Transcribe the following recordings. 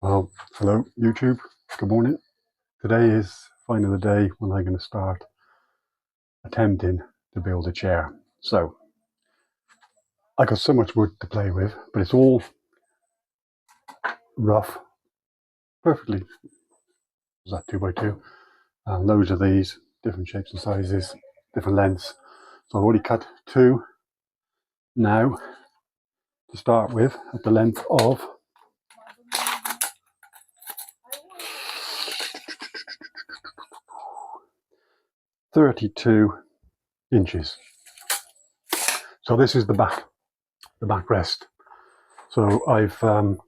Hello YouTube, good morning. Today is finally the day when I'm going to start attempting to build a chair. So I got so much wood to play with, but it's all rough, perfectly. Is that 2x2? And loads of these, different shapes and sizes, different lengths. So I've already cut two now to start with at the length of 32 inches. So this is the backrest. So I've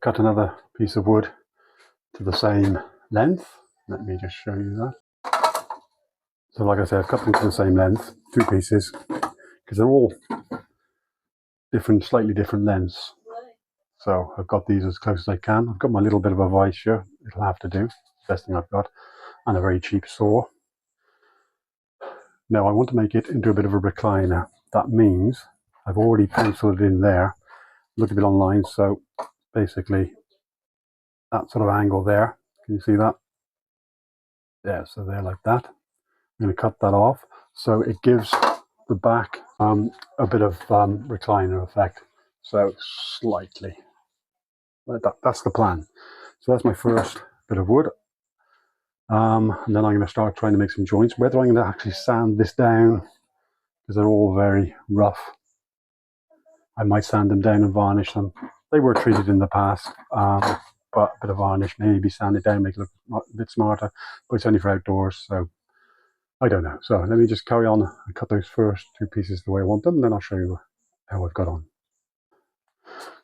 cut another piece of wood to the same length. Let me just show you that. So like I said, I've cut them to the same length, two pieces, because they're all different, slightly different lengths. So I've got these as close as I can. I've got my little bit of a vice here. It'll have to do. Best thing I've got. And a very cheap saw. Now I want to make it into a bit of a recliner. That means I've already penciled it in there. Looked a bit online, so basically that sort of angle there. Can you see that? Yeah, so there like that. I'm going to cut that off. So it gives the back a bit of recliner effect. So slightly. That's the plan. So that's my first bit of wood. And then I'm going to start trying to make some joints. Whether I'm going to actually sand this down, because they're all very rough. I might sand them down and varnish them. They were treated in the past, but a bit of varnish, maybe sand it down, make it look a bit smarter. But it's only for outdoors, so I don't know. So let me just carry on and cut those first two pieces the way I want them, and then I'll show you how I've got on.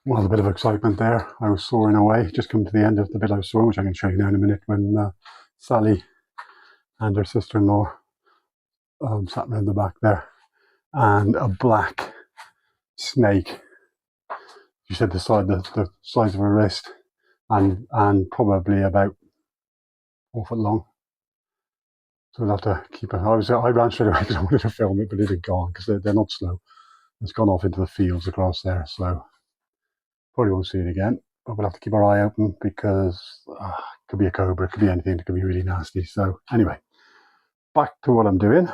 Well, a bit of excitement there. I was sawing away, just come to the end of the bit I was sawing, which I can show you now in a minute, when Sally and her sister-in-law sat around the back there, and a black snake. She said the size of her wrist, and probably about 4 foot long. So we'll have to keep it. I ran straight away because I wanted to film it, but it had gone because they're not slow. It's gone off into the fields across there, so probably won't see it again. But we'll have to keep our eye open because it could be a cobra, it could be anything, it could be really nasty. So anyway, back to what I'm doing.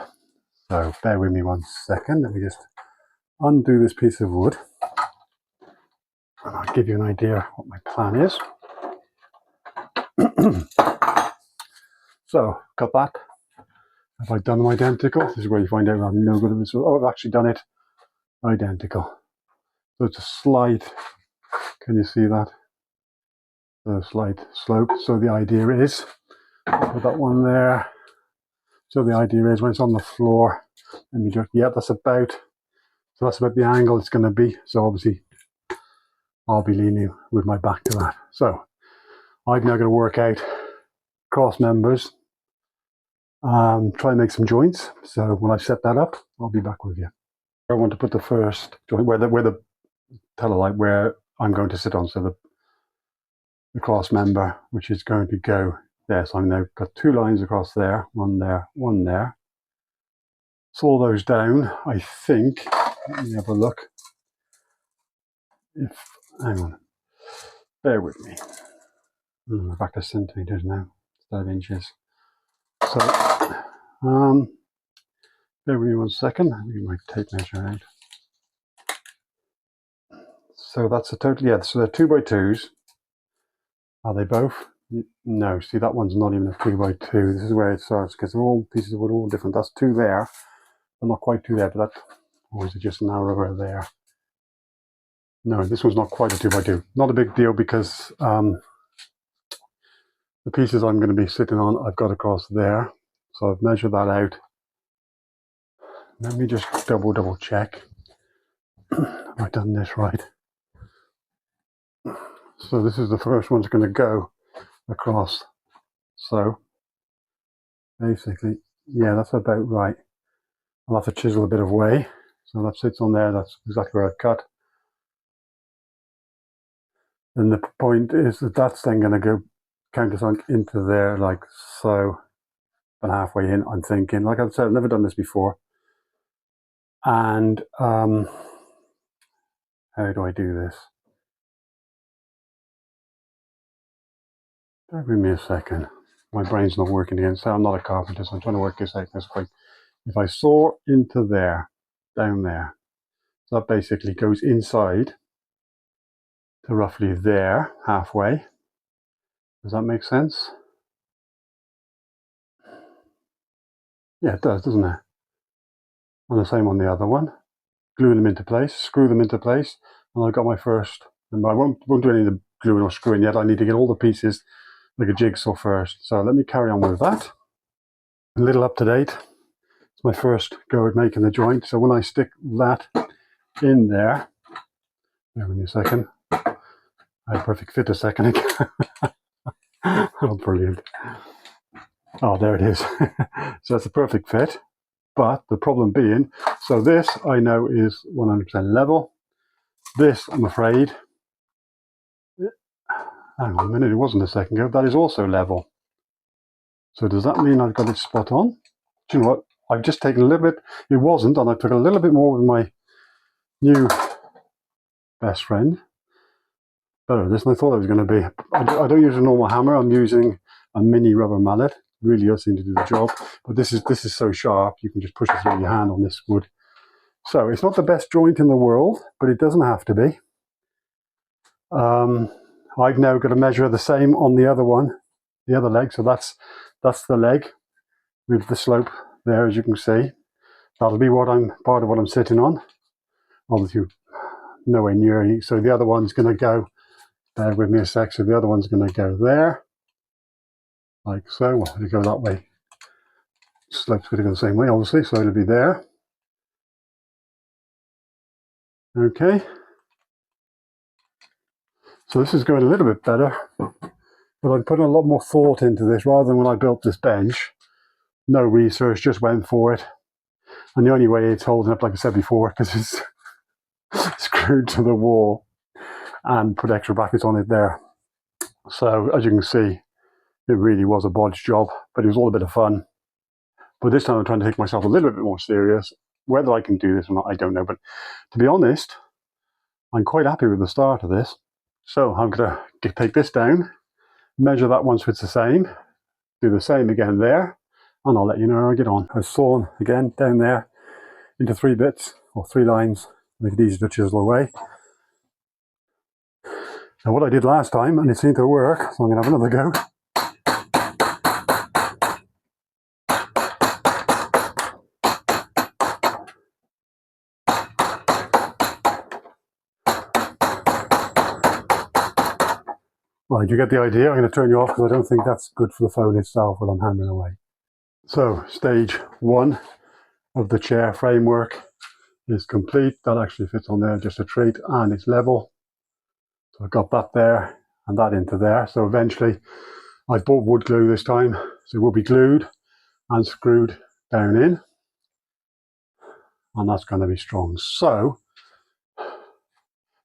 So bear with me 1 second. Let me just undo this piece of wood, and I'll give you an idea what my plan is. So got that. Have I done them identical? This is where you find out I'm no good at this. Oh, I've actually done it identical. So it's a slight, can you see that? A slight slope. So the idea is, put that one there. So the idea is when it's on the floor, let me just, yeah, that's about the angle it's going to be. So obviously I'll be leaning with my back to that. So I'm now going to work out cross members, try and make some joints. So when I set that up, I'll be back with you. I want to put the first joint where the Tellarlight, where I'm going to sit on. So the cross member, which is going to go there. So I've now got two lines across there, one there, one there. Saw those down, I think. Let me have a look. Hang on, bear with me. We're back to centimeters now instead of inches. So, bear with me 1 second. Let me get my tape measure out. So that's a total, yeah, so they're 2x2s. Are they both? No, see, that one's not even a 2x2. This is where it starts, because they're all pieces of wood, all different. That's two there, but not quite two there, but that, or is it just narrower there? No, this one's not quite a 2x2. Not a big deal, because the pieces I'm going to be sitting on, I've got across there. So I've measured that out. Let me just double check. Have I done this right? So this is the first one's going to go across. So basically, yeah, that's about right. I'll have to chisel a bit away. So that sits on there. That's exactly where I cut. And the point is that that's then going to go countersunk into there like so. And halfway in, I'm thinking, like I said, I've never done this before. And how do I do this? Bear with me a second. My brain's not working again, so I'm not a carpenter, so I'm trying to work this out this quick. If I saw into there, down there, so that basically goes inside to roughly there, halfway. Does that make sense? Yeah, it does, doesn't it? And the same on the other one. Glue them into place, screw them into place, and I've got my first. And I won't do any of the gluing or screwing yet. I need to get all the pieces like a jigsaw first. So let me carry on with that. A little up to date. It's my first go at making the joint. So when I stick that in there, bear with me a second. I had a perfect fit a second ago. Oh, brilliant. Oh, there it is. So that's a perfect fit. But the problem being, so this I know is 100% level. This, I'm afraid, hang on a minute, it wasn't a second ago, that is also level. So does that mean I've got it spot on? Do you know what? I've just taken a little bit, it wasn't, and I took a little bit more with my new best friend. Better this than I thought it was going to be. I don't use a normal hammer, I'm using a mini rubber mallet. Really does seem to do the job. But this is so sharp, you can just push it through your hand on this wood. So it's not the best joint in the world, but it doesn't have to be. I've now got to measure the same on the other one, the other leg. So that's the leg with the slope there, as you can see. That'll be part of what I'm sitting on. Obviously, nowhere near. So the other one's going to go. Bear with me a sec. So the other one's going to go there, like so. Well, it'll go that way. Slope's going to go the same way, obviously. So it'll be there. Okay. So this is going a little bit better, but I'm putting a lot more thought into this rather than when I built this bench. No research, just went for it. And the only way it's holding up, like I said before, because it's screwed to the wall and put extra brackets on it there. So as you can see, it really was a bodge job, but it was all a bit of fun. But this time I'm trying to take myself a little bit more serious. Whether I can do this or not, I don't know. But to be honest, I'm quite happy with the start of this. So I'm going to take this down, measure that once it's the same, do the same again there, and I'll let you know how I get on. I've sawn again down there into 3 bits or 3 lines, make it easy to chisel away. Now what I did last time, and it seemed to work, so I'm going to have another go. Right, you get the idea. I'm going to turn you off because I don't think that's good for the phone itself while I'm hammering away. So stage 1 of the chair framework is complete. That actually fits on there, just a treat, and it's level. So I've got that there and that into there. So eventually I've bought wood glue this time, so it will be glued and screwed down in, and that's going to be strong. So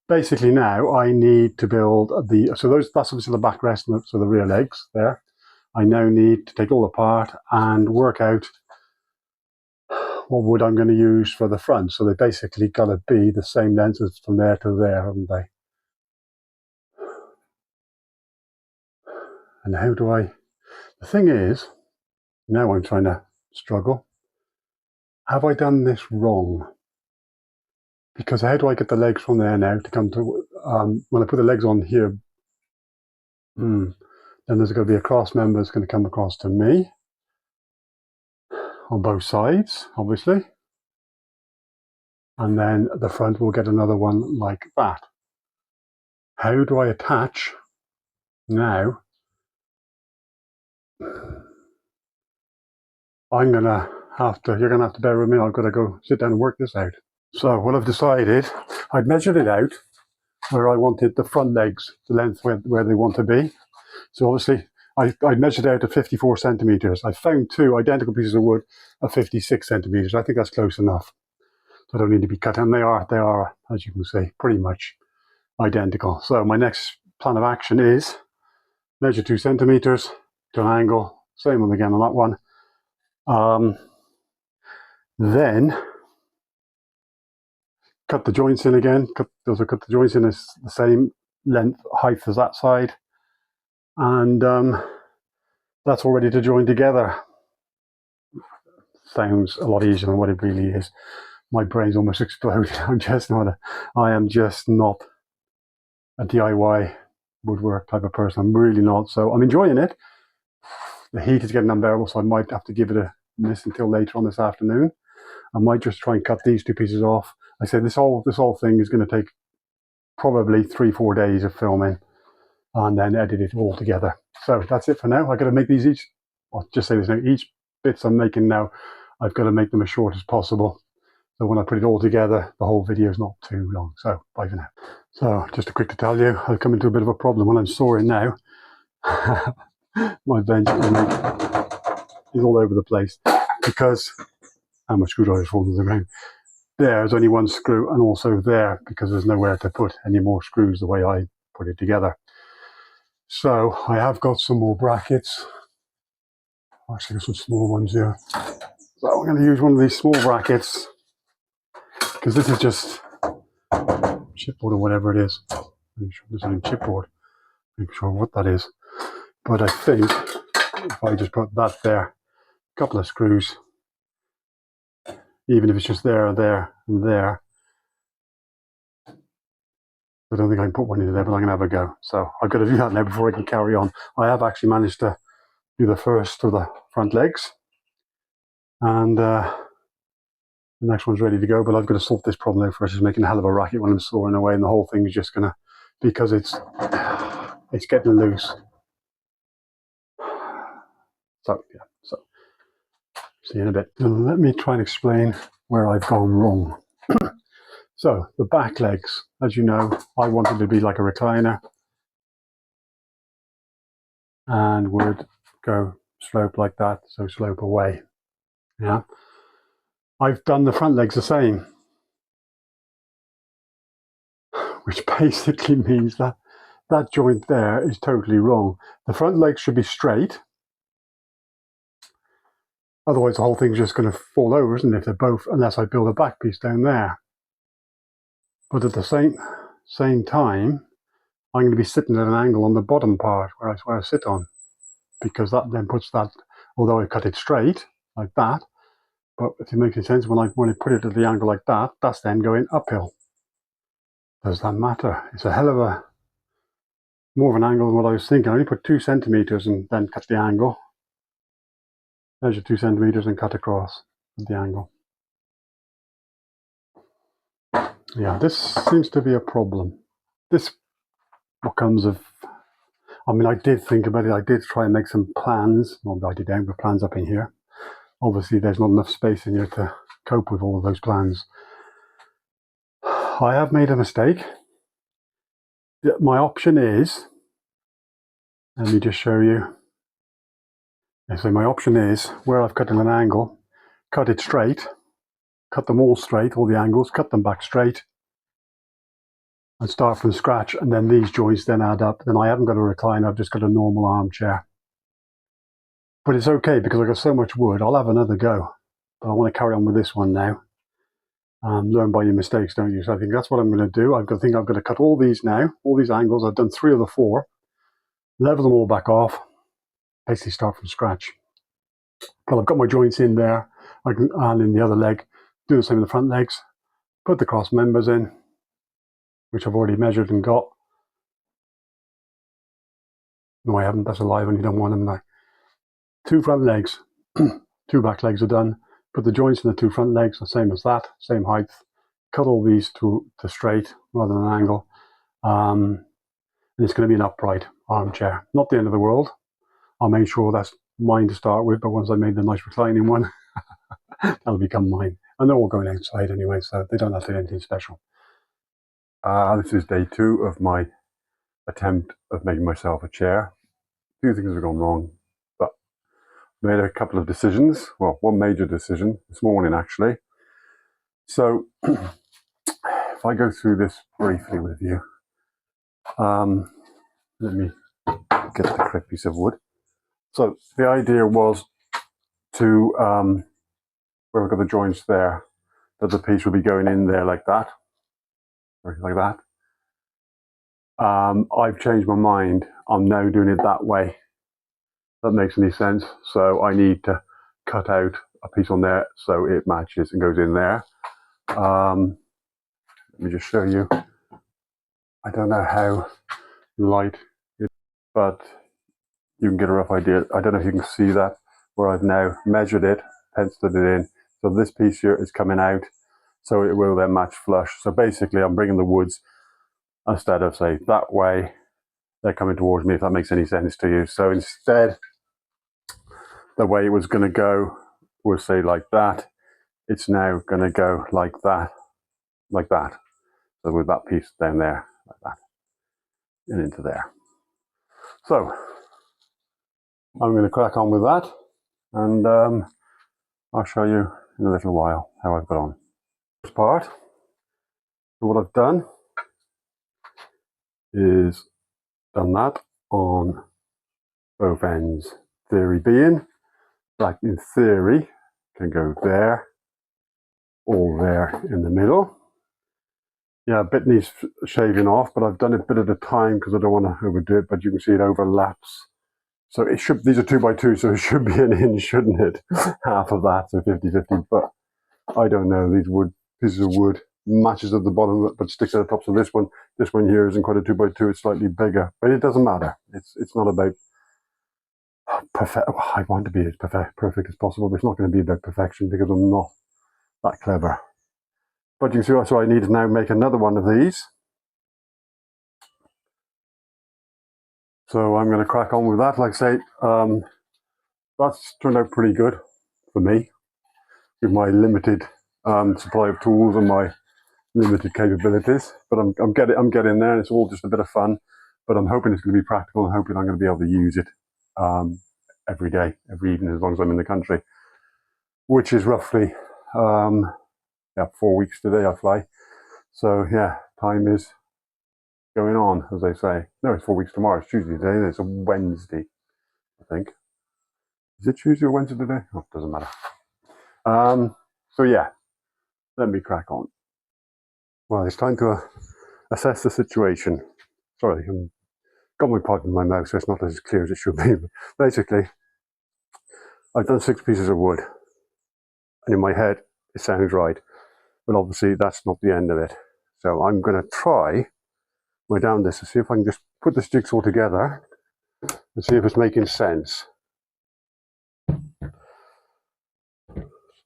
basically now I need to build that's obviously the backrest, so the rear legs there. I now need to take all apart and work out what wood I'm going to use for the front. So they basically got to be the same length as from there to there, haven't they? And how do I... The thing is, now I'm trying to struggle. Have I done this wrong? Because how do I get the legs from there now to come to... when I put the legs on here, then there's going to be a cross member that's going to come across to me on both sides, obviously. And then the front will get another one like that. How do I attach now? You're going to have to bear with me. I've got to go sit down and work this out. So what I've decided, I'd measured it out where I wanted the front legs, the length where they want to be. So obviously I measured out at 54 centimeters. I found 2 identical pieces of wood of 56 centimeters. I think that's close enough. So I don't need to be cut. And they are, as you can see, pretty much identical. So my next plan of action is measure 2 centimeters to an angle. Same one again on that one. Then cut the joints in again. Cut the joints in as the same length, height as that side. and that's all ready to join together. Sounds a lot easier than what it really is. My brain's almost exploded. I am just not a DIY woodwork type of person. I'm really not. So I'm enjoying it. The heat is getting unbearable, so I might have to give it a miss until later on this afternoon. I might just try and cut these two pieces off. I said this whole thing is going to take probably 3-4 days of filming, and then edit it all together. So that's it for now. I've got to make these each. I'll just say this now. Each bits I'm making now, I've got to make them as short as possible. So when I put it all together, the whole video is not too long. So bye for now. So just a quick to tell you, I've come into a bit of a problem when I'm sawing now. My bench is all over the place because how much screwdriver's fallen to the ground. There's only one screw, and also there because there's nowhere to put any more screws the way I put it together. So I have got some more brackets. Actually, got some small ones here. So I'm going to use one of these small brackets because this is just chipboard or whatever it is. I'm sure there's any chipboard. I'm not sure what that is. But I think if I just put that there, a couple of screws, even if it's just there, there, and there. I don't think I can put one into there, but I'm going to have a go. So I've got to do that now before I can carry on. I have actually managed to do the first of the front legs. And the next one's ready to go, but I've got to solve this problem out first. It's making a hell of a racket when I'm sawing away, and the whole thing is just going to, because it's getting loose. So, yeah, so see you in a bit. So let me try and explain where I've gone wrong. So the back legs, as you know, I wanted to be like a recliner and would go slope like that, so slope away. Yeah, I've done the front legs the same, which basically means that that joint there is totally wrong. The front legs should be straight, otherwise the whole thing's just going to fall over, isn't it? If they're both, unless I build a back piece down there. But at the same time, I'm going to be sitting at an angle on the bottom part where I sit on, because that then puts that, although I cut it straight like that, but if it makes any sense, when I put it at the angle like that, that's then going uphill. Does that matter? It's a hell of a more of an angle than what I was thinking. I only put 2 centimeters and then cut the angle. Measure 2 centimeters and cut across the angle. Yeah, this seems to be a problem. This what comes of, I mean, I did think about it. I did try and make some plans. Well, I did have plans up in here. Obviously, there's not enough space in here to cope with all of those plans. I have made a mistake. My option is, let me just show you. So my option is, where I've cut at an angle, cut it straight, cut them all straight, all the angles, cut them back straight, and start from scratch, and then these joints then add up. Then I haven't got a recliner, I've just got a normal armchair. But it's okay because I've got so much wood, I'll have another go. But I want to carry on with this one now. Learn by your mistakes, don't you? So I think that's what I'm going to do. I've got to cut all these now, all these angles. I've done 3 of the 4. Level them all back off, basically start from scratch. But I've got my joints in there, and in the other leg, do the same in the front legs, put the cross members in, which I've already measured and got. No, I haven't, that's a lie, I've only done one, haven't I? 2 front legs, 2 back legs are done. Put the joints in the 2 front legs, the same as that, same height. Cut all these to straight rather than an angle. And it's going to be an upright armchair. Not the end of the world. I'll make sure that's mine to start with, but once I made the nice reclining one, that'll become mine. And they're all going outside anyway, so they don't have to do anything special. This is day 2 of my attempt of making myself a chair. 2 things have gone wrong, but I made a couple of decisions. Well, one major decision this morning, actually. So, if I go through this briefly with you, let me get the correct piece of wood. So, the idea was to, where we've got the joints there, that the piece would be going in there like that, or like that. I've changed my mind. I'm now doing it that way. If that makes any sense. So I need to cut out a piece on there so it matches and goes in there. Let me just show you. I don't know how light it is, but you can get a rough idea. I don't know if you can see that, where I've now measured it, penciled it in. So this piece here is coming out, so it will then match flush. So basically I'm bringing the woods, instead of say that way, they're coming towards me, if that makes any sense to you. So instead, the way it was going to go was say like that. It's now going to go like that, like that. So with that piece down there, like that, and into there. So I'm going to crack on with that, and I'll show you in a little while how I've got on. This part, so what I've done is done that on both ends. Theory being, that in theory can go there or there in the middle. Yeah, a bit needs shaving off, but I've done it a bit at a time because I don't want to overdo it, but you can see it overlaps. So it should, these are 2x2, so it should be an inch, shouldn't it? Half of that, so 50-50, but I don't know. These pieces of wood matches at the bottom, but sticks at the top. So this one here isn't quite a 2x2, it's slightly bigger, but it doesn't matter. It's not about perfect. I want to be as perfect as possible, but it's not going to be about perfection because I'm not that clever. But you can see, so I need to now make another one of these. So I'm going to crack on with that. Like I say, that's turned out pretty good for me with my limited supply of tools and my limited capabilities. But I'm getting there, and it's all just a bit of fun. But I'm hoping it's going to be practical, and hoping I'm going to be able to use it every day, every evening, as long as I'm in the country, which is roughly 4 weeks today. I fly, so yeah, time is going on, as they say. No, it's 4 weeks tomorrow. It's Tuesday today. It's a Wednesday, I think. Is it Tuesday or Wednesday today? Oh, it doesn't matter. So yeah, let me crack on. Well, it's time to assess the situation. Sorry, I've got my pipe in my mouth, so it's not as clear as it should be. But basically, I've done 6 pieces of wood, and in my head, it sounds right. But obviously, that's not the end of it. So I'm going to try my damnedest to see if I can just put this jigsaw together and see if it's making sense.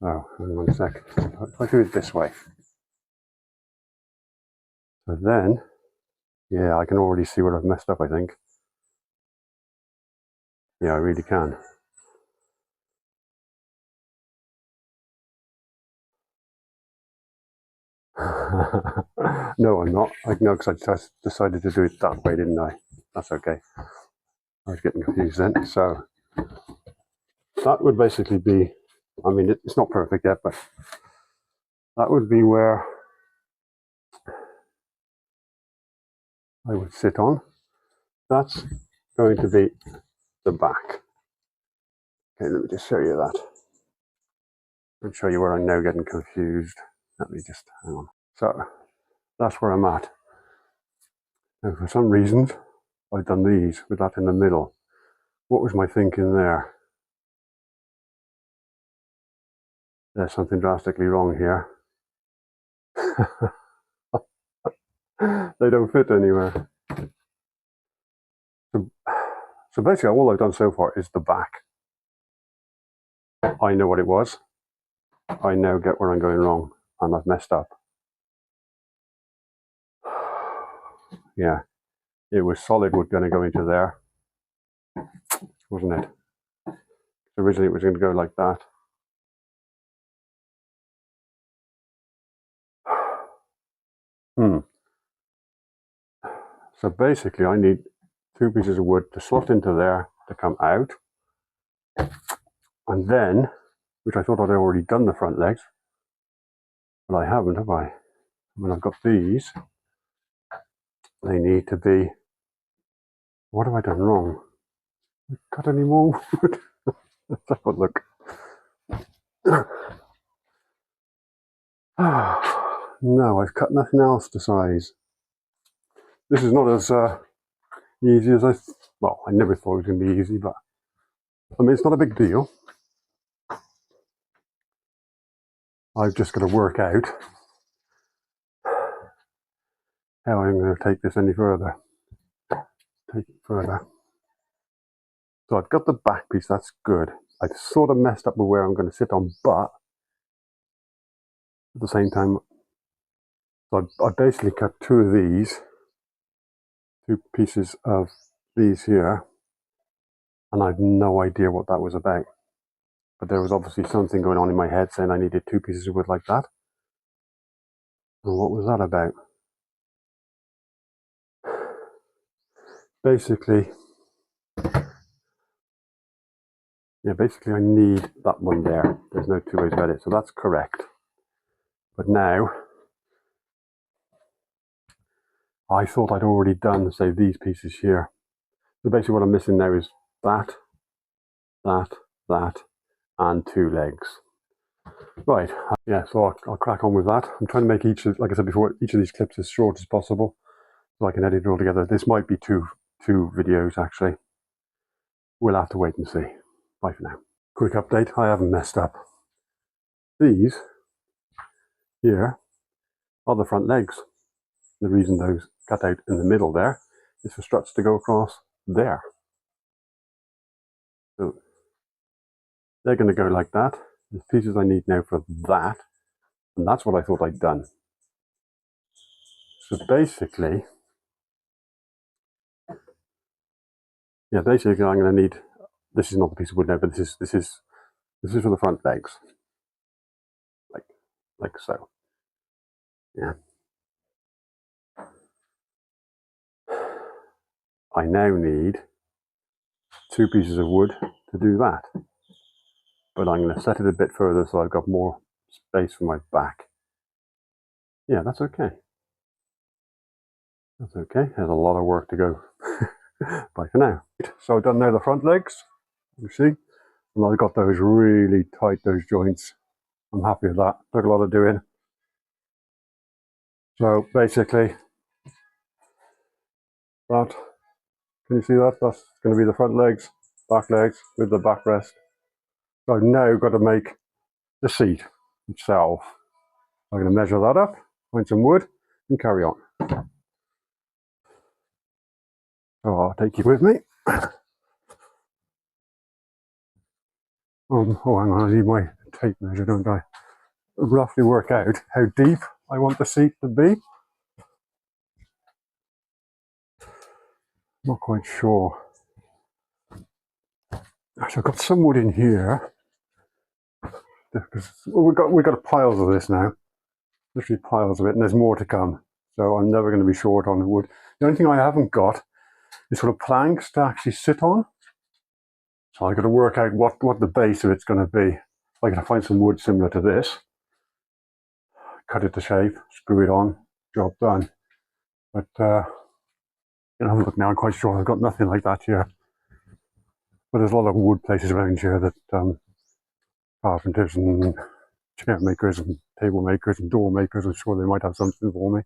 So, hang on a sec. If I do it this way. So then, yeah, I can already see where I've messed up, I think. Yeah, I really can. No, I'm not. I know, because I just decided to do it that way, didn't I? That's okay. I was getting confused then. So that would basically be, I mean, it's not perfect yet, but that would be where I would sit on. That's going to be the back. Okay, let me just show you that. I'll show you where I'm now getting confused. Let me just, hang on. So that's where I'm at. Now, for some reasons, I've done these with that in the middle. What was my thinking there? There's something drastically wrong here. They don't fit anywhere. So basically, all I've done so far is the back. I know what it was. I now get where I'm going wrong, and I've messed up. Yeah, it was solid wood going to go into there, wasn't it? Originally, it was going to go like that. So basically, I need 2 pieces of wood to slot into there to come out, and then, which I thought I'd already done the front legs, but I haven't, have I? When I've got these, they need to be. What have I done wrong? Cut any more wood? Let's have a look. No, I've cut nothing else to size. this is not as easy as well, I never thought it was going to be easy, but I mean, it's not a big deal. I've just got to work out how I'm going to take this any further. Take it further. So I've got the back piece, that's good. I've sort of messed up with where I'm going to sit on, but at the same time, so I basically cut two pieces of these here, and I've no idea what that was about. But there was obviously something going on in my head saying I needed two pieces of wood like that. And what was that about? Basically, I need that one there. There's no two ways about it, so that's correct. But now, I thought I'd already done, say, these pieces here. So basically what I'm missing now is that, and two legs. Right, yeah, so I'll crack on with that. I'm trying to make each, like I said before, each of these clips as short as possible so I can edit it all together. This might be two videos, actually. We'll have to wait and see. Bye for now. Quick update, I haven't messed up. These here are the front legs. The reason those cut out in the middle there is for struts to go across there. So they're going to go like that. The pieces I need now for that, and that's what I thought I'd done. So basically, I'm going to need, this is not the piece of wood now, but this is for the front legs, like so. Yeah. I now need two pieces of wood to do that, but I'm going to set it a bit further so I've got more space for my back. Yeah, that's okay. That's okay. There's a lot of work to go. Bye for now. So I've done now the front legs, you see, and I've got those really tight, those joints. I'm happy with that. Took a lot of doing. So basically, that, can you see that? That's going to be the front legs, back legs with the backrest. So I've now got to make the seat itself. I'm going to measure that up, find some wood, and carry on. So I'll take you with me. Oh, hang on, I need my tape measure, don't I? Roughly work out how deep I want the seat to be. Not quite sure. Actually, I've got some wood in here. We've got piles of this now. Literally piles of it, and there's more to come. So I'm never going to be short on wood. The only thing I haven't got is sort of planks to actually sit on. So I've got to work out what the base of it's going to be. I'm going to find some wood similar to this, cut it to shape, screw it on, job done. But have a look now. I'm quite sure I've got nothing like that here. But there's a lot of wood places around here that carpenters and chair makers and table makers and door makers, I'm sure they might have something for me.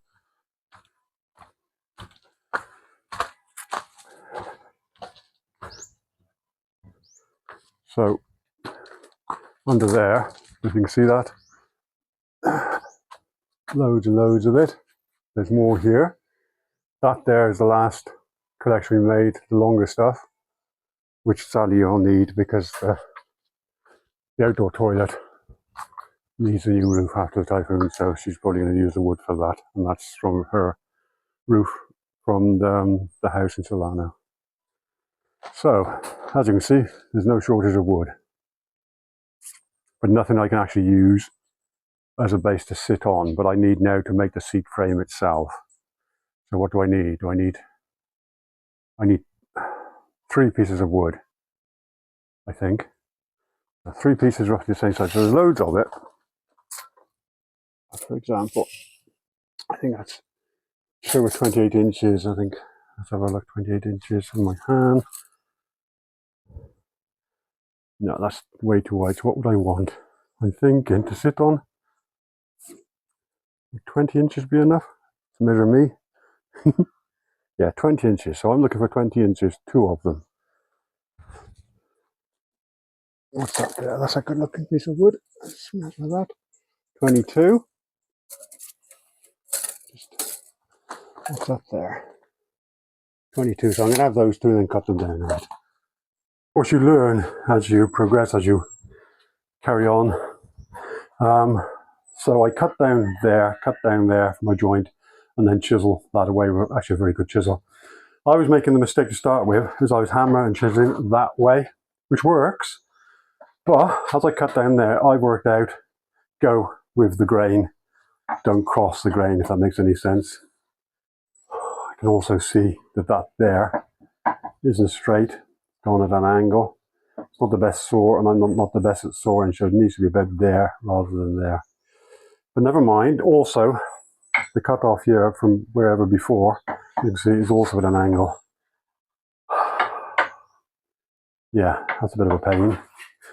So under there, you can see that. Loads and loads of it. There's more here. That there is the last collection we made, the longer stuff, which sadly you'll need because the outdoor toilet needs a new roof after the typhoon, so she's probably going to use the wood for that, and that's from her roof from the house in Solano. So, as you can see, there's no shortage of wood, but nothing I can actually use as a base to sit on, but I need now to make the seat frame itself. So what do I need? I need 3 pieces of wood, I think. 3 pieces roughly the same size, so there's loads of it. For example, I think that's over 28 inches, I think. Let's have a look, 28 inches in my hand. No, that's way too wide, so what would I want? I'm thinking to sit on, 20 inches be enough to measure me. Yeah, 20 inches. So I'm looking for 20 inches, two of them. What's that there? That's a good looking piece of wood. Smell of that. 22. What's that there? 22. So I'm going to have those two and then cut them down. Right. Of course, you learn as you progress, as you carry on. So I cut down there for my joint, and then chisel that away with actually a very good chisel. I was making the mistake to start with, as I was hammering and chiseling that way, which works. But as I cut down there, I worked out, go with the grain, don't cross the grain, if that makes any sense. I can also see that that there isn't straight, going at an angle. It's not the best saw, and I'm not the best at sawing, so it needs to be about there rather than there. But never mind. Also, the cut off here from wherever before, you can see is also at an angle. Yeah, that's a bit of a pain.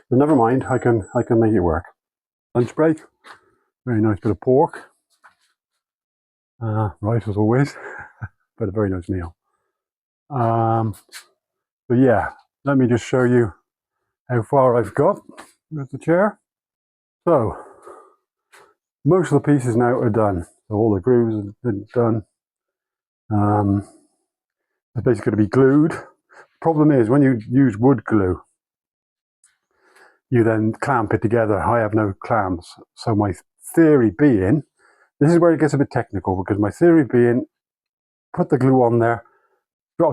But never mind, I can make it work. Lunch break. Very nice bit of pork. Rice as always, but a very nice meal. But yeah, let me just show you how far I've got with the chair. So, most of the pieces now are done. So all the grooves are done. It's basically going to be glued. Problem is, when you use wood glue, you then clamp it together. I have no clamps. So my theory being, this is where it gets a bit technical, because my theory being, put the glue on there.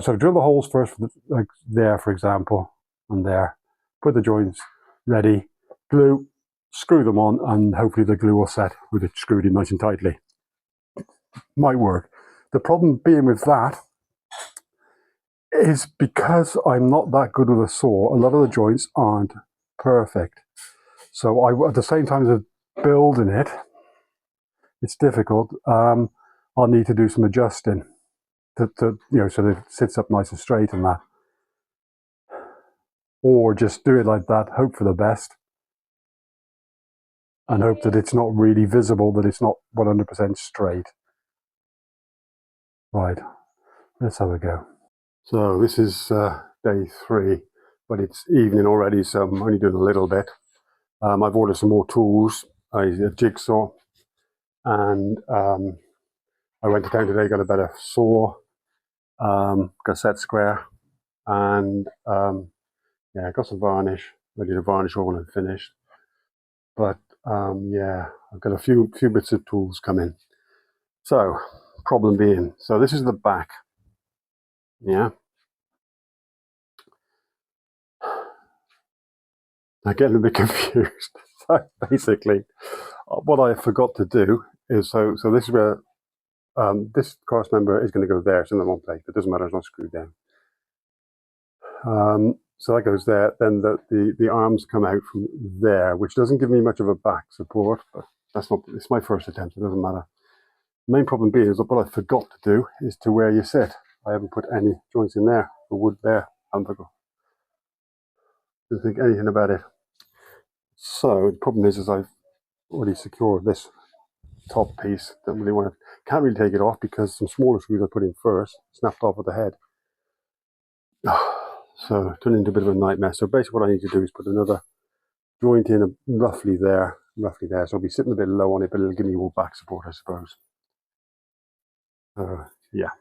So drill the holes first, like there, for example, and there. Put the joints ready, glue, screw them on, and hopefully the glue will set with it screwed in nice and tightly. Might work. The problem being with that is because I'm not that good with a saw, a lot of the joints aren't perfect. So at the same time as building it, it's difficult. I'll need to do some adjusting to so that it sits up nice and straight and that. Or just do it like that, hope for the best, and hope that it's not really visible, that it's not 100% straight. Right, let's have a go. So this is day 3, but it's evening already, so I'm only doing a little bit. I've ordered some more tools, a jigsaw, and I went to town today, got a better saw, got a set square, and yeah, I got some varnish, ready to varnish all when I'm finished. But yeah, I've got a few bits of tools coming. So, problem being, so this is the back, yeah. I'm getting a bit confused. So basically, what I forgot to do is, so this is where this cross member is going to go there. It's in the wrong place, but it doesn't matter, it's not screwed down. So that goes there. Then the arms come out from there, which doesn't give me much of a back support, but it's my first attempt, it doesn't matter. The main problem being is that what I forgot to do is to where you sit. I haven't put any joints in there, the wood there. I didn't think anything about it. So the problem is I've already secured this top piece. Don't really want to, can't really take it off because some smaller screws I put in first snapped off at the head. So it turned into a bit of a nightmare. So basically what I need to do is put another joint in roughly there. So I'll be sitting a bit low on it, but it'll give me more back support, I suppose. Yeah.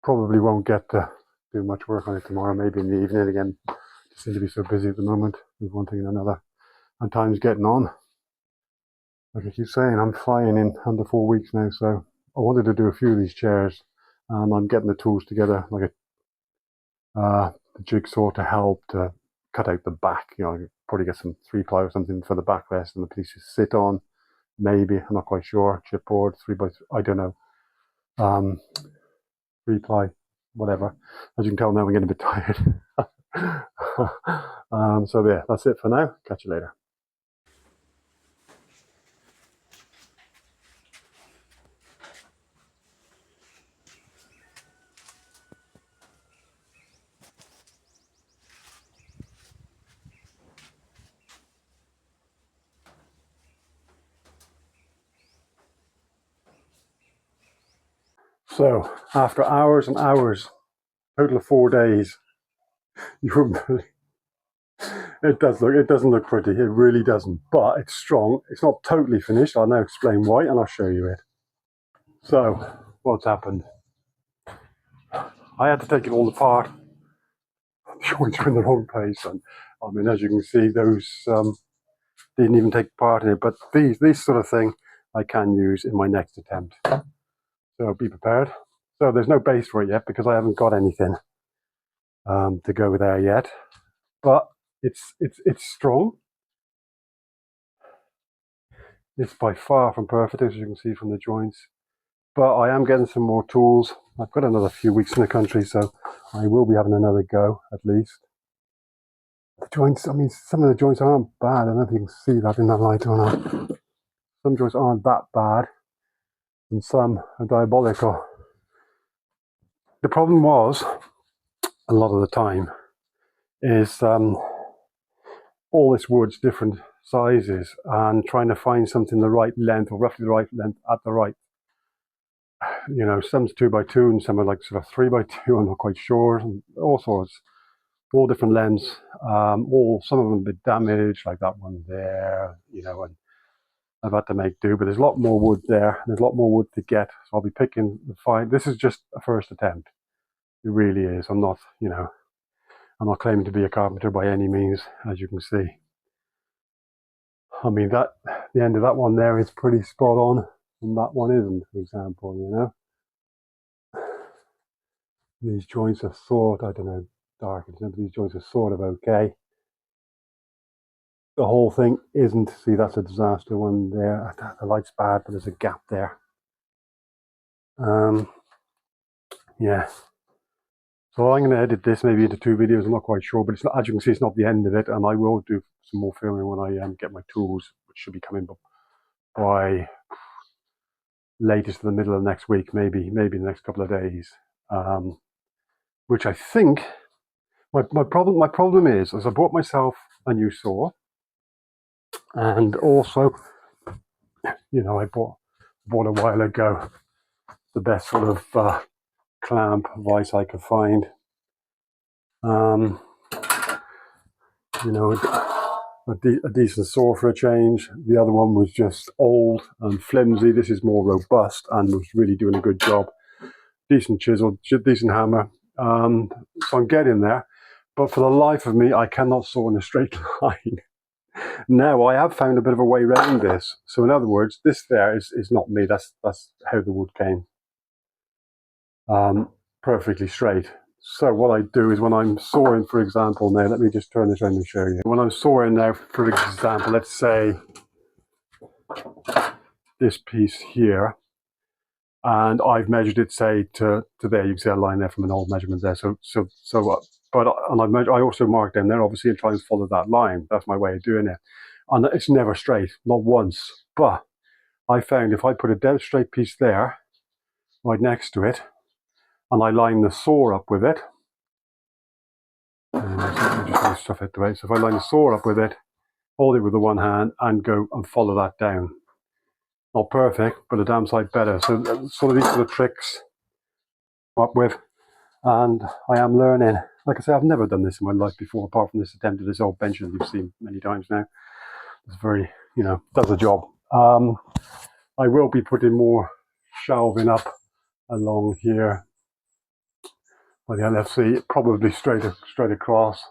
Probably won't get to do much work on it tomorrow, maybe in the evening again. Just seem to be so busy at the moment with one thing and another. And time's getting on. Like I keep saying, I'm flying in under 4 weeks now, so I wanted to do a few of these chairs, and I'm getting the tools together, like a jigsaw to help to cut out the back. Probably get some 3-ply or something for the backrest and the piece to sit on. Maybe, I'm not quite sure. Chipboard, 3x3, I don't know. 3-ply, whatever. As you can tell now, I'm getting a bit tired. So yeah, that's it for now. Catch you later. So after hours and hours, total of 4 days, you wouldn't believe it doesn't look pretty, it really doesn't, but it's strong. It's not totally finished. I'll now explain why and I'll show you it. So what's happened? I had to take it all apart. The joints are in the wrong place, and I mean, as you can see, those didn't even take part in it, but these sort of thing I can use in my next attempt. So be prepared. So there's no base for it yet because I haven't got anything to go there yet, but it's strong. It's by far from perfect, as you can see from the joints, but I am getting some more tools. I've got another few weeks in the country, so I will be having another go at least. The joints, I mean, some of the joints aren't bad. I don't know if you can see that in that light or not. Some joints aren't that bad, and some are diabolical. The problem was, a lot of the time, is all this wood's different sizes, and trying to find something the right length, or roughly the right length at the right, you know, some's 2x2 and some are like sort of 3x2, I'm not quite sure, and all sorts, all different lengths, some of them a bit damaged, like that one there, you know, and I've had to make do, but there's a lot more wood there, and there's a lot more wood to get, so I'll be picking the fine. This is just a first attempt, it really is. I'm not, you know, I'm not claiming to be a carpenter by any means, as you can see. I mean, that the end of that one there is pretty spot on, and that one isn't, for example, you know. These joints are sort, I don't know, dark, these joints are sort of okay. The whole thing isn't. See, that's a disaster one there. The light's bad, but there's a gap there. Yeah. So I'm going to edit this maybe into 2 videos. I'm not quite sure, but it's not, as you can see, it's not the end of it, and I will do some more filming when I get my tools, which should be coming by latest in the middle of next week, maybe the next couple of days. Which I think my problem is I bought myself a new saw, and also, you know, I bought a while ago the best sort of clamp vise I could find. You know, a decent saw for a change. The other one was just old and flimsy. This is more robust and was really doing a good job. Decent chisel, decent hammer. So I'm getting there, but for the life of me, I cannot saw in a straight line. Now I have found a bit of a way around this. So in other words, this there is not me. That's how the wood came. Perfectly straight. So what I do is when I'm sawing, for example, now let me just turn this around and show you. When I'm sawing now, for example, let's say this piece here, and I've measured it, say to there. You can see a line there from an old measurement there. I also mark down there, obviously, and try and follow that line. That's my way of doing it, and it's never straight, not once. But I found if I put a dead straight piece there, right next to it, and I line the saw up with it, and just stuff it away. So if I line the saw up with it, hold it with the one hand, and go and follow that down. Not perfect, but a damn sight better. So sort of these are the tricks I'm up with, and I am learning. Like I say, I've never done this in my life before, apart from this attempt at this old bench that you've seen many times now. It's very, you know, does the job. I will be putting more shelving up along here by the LFC, probably straight across.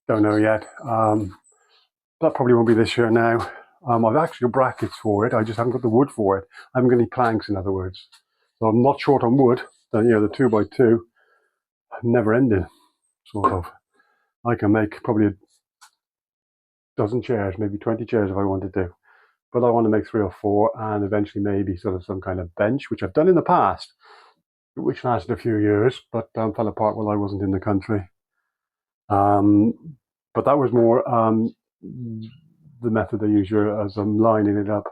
Don't know yet. That probably won't be this year now. I've actually got brackets for it. I just haven't got the wood for it. I haven't got any planks, in other words. So I'm not short on wood. You know, the 2x2, never ending, sort of. I can make probably a dozen chairs, maybe 20 chairs if I wanted to. But I want to make 3 or 4, and eventually maybe sort of some kind of bench, which I've done in the past, which lasted a few years, but fell apart while I wasn't in the country. But that was more the method I use here, as I'm lining it up,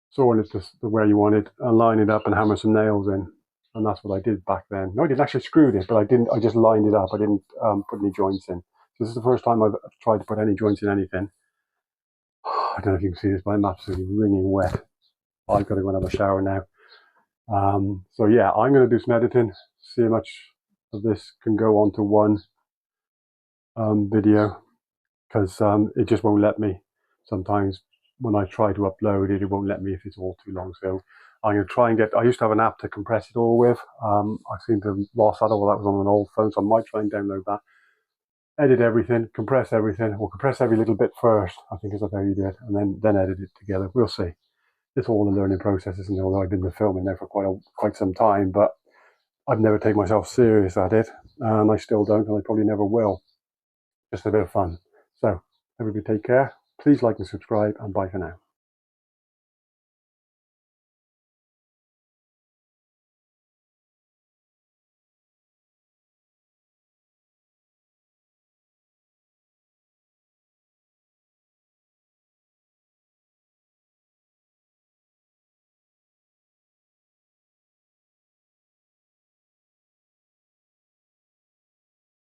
sawing it to where you want it, and line it up and hammer some nails in. And that's what I did back then. No, I didn't actually screw it, but I just lined it up. I didn't put any joints in. So this is the first time I've tried to put any joints in anything. I don't know if you can see this, but I'm absolutely wringing wet. I've got to go and have a shower now. So yeah, I'm going to do some editing, see how much of this can go onto one video, because it just won't let me. Sometimes when I try to upload it, it won't let me if it's all too long. So I'm going to try and I used to have an app to compress it all with. I seem to have lost that, or that was on an old phone, so I might try and download that. Edit everything, compress everything, or compress every little bit first, I think is how you do it, and then edit it together. We'll see. It's all a learning process, isn't it? Although I've been filming now for quite some time, but I've never taken myself serious at it, and I still don't, and I probably never will. Just a bit of fun. So everybody take care. Please like and subscribe, and bye for now.